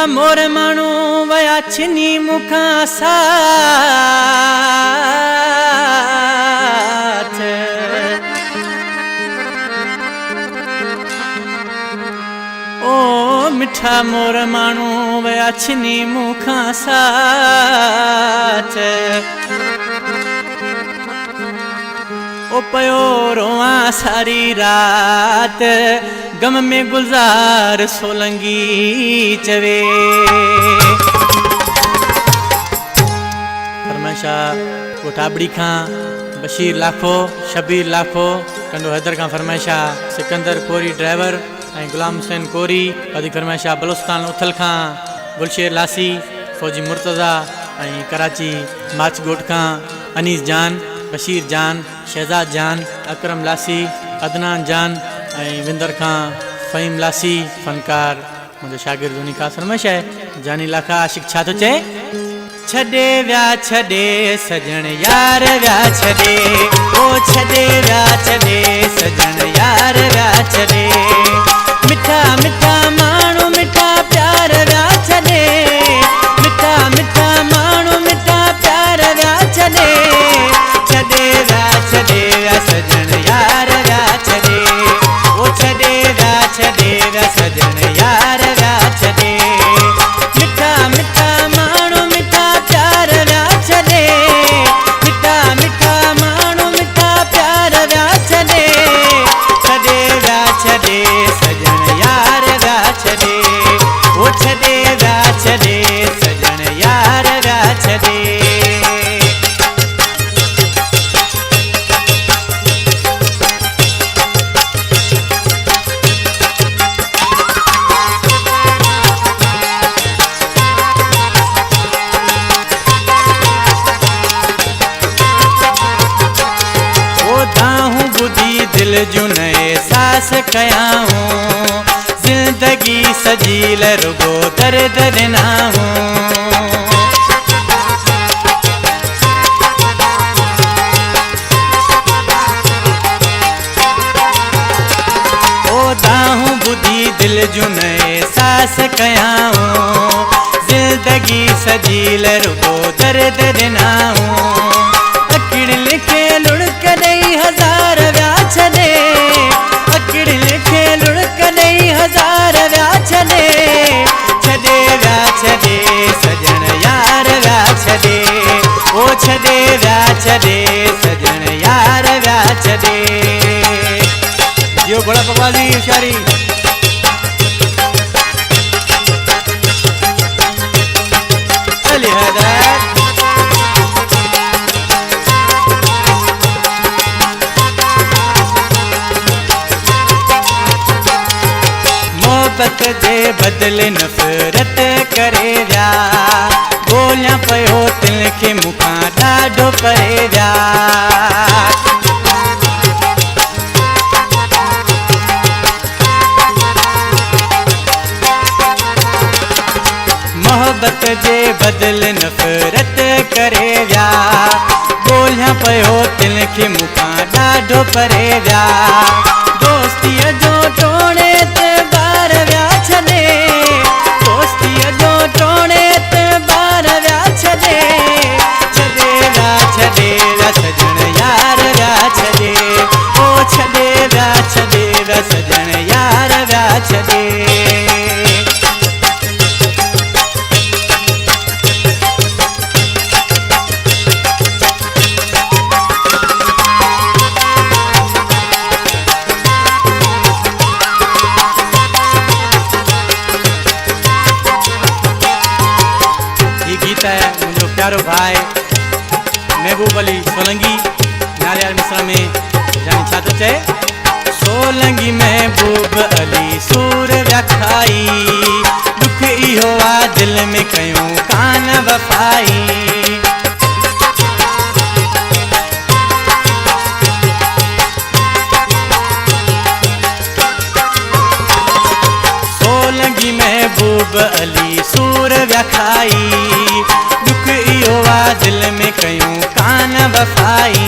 मोर मानू वया छिनी मुखा साथ। ओ मिठा मोर मानू वया छिनी मुखा साथ। ओ पयो रोआ सारी रात गम में गुलजार सोलंगी चवे। फरमाइशा गोठाबड़ी खां बशीर लाखो, शबीर लाखो, कंडो हैदर खां फरमाइशा सिकंदर कोरी ड्राइवर ऐं गुलाम हुसैन कोरी। वधी फरमाइशा बलुस्तान उथल खां गुलशेर लासी, फौजी मुर्तज़ा ऐं कराची माचगोट खां अनीस जान, बशीर जान, शहजाद जान, अकरम लासी, अदनान जान ऐं विंदर खां फ़हीम लासी फनकार मुझे शागिर्द उन्हीं का फरमाइश है। जानी लाखा आशिक छा तो चए, छडे व्या छडे सजन यार व्या छडे, ओ छडे व्या छडे सजन यार व्या छडे। मिठा मिठा माण्हू मिठा प्यार व्या छडे, मिठा मिठा माण्हू मिठा प्यार व्या छडे। छडे व्या सजन यार व्या छडे, ओ छडे व्या सजन यार व्या छडे। मिठा मिठा माण्हू मिठा प्यार व्या छडे, मिठा मिठा माण्हू मिठा प्यार व्या छडे। छडे व्या सजन यार व्या छडे, ओ छडे व्या सजन यार व्या छडे। दिल जूं एहसास कया हूँ, जिंदगी सजील रुगो दर्द ॾिना हूँ। ओ दाहूं बुधी दिल जूं एहसास कया हूँ, जिंदगी सजील रुगो दर्द ॾिना हूँ। अकिड़ लिखे लुढ़क ॾेई हज़ार व्या छडे, अकिड़ लिखे लुढ़क ॾेई हज़ार व्या छडे। छडे व्या सजन यार व्या छडे, ओ छडे व्या सजन यार व्या छडे। जियो बड़ा बकवासी होशियारी अली हैदर। मोहब्बत जे बदले नफ़रत करे व्या, ॻोल्हियां पियो दिल खे मूंखां ॾाढो परे व्या। मोहब्बत जे बदले नफ़रत करे व्या, ॻोल्हियां पियो दिल खे मूंखां ॾाढो परे व्या। दोस्तीअ जो टोणे ते बार व्या छडे, दोस्तीअ जो टोणे ते बार व्या छडे। छडे व्या सजन यार व्या छडे, ओ छडे व्या सजन यार व्या छडे। मुझो प्यारो भाई महबूब अली सोलंगी नारियाल मिसरा में जानी छा तो चए, सोलंगी महबूब अली सूर व्याखाई, दुख इहो आ दिल में कयूं कान वफाई। सोलंगी महबूब अली सूर व्याखाई, दुख इहो आ दिल में कयूं कान वफाई।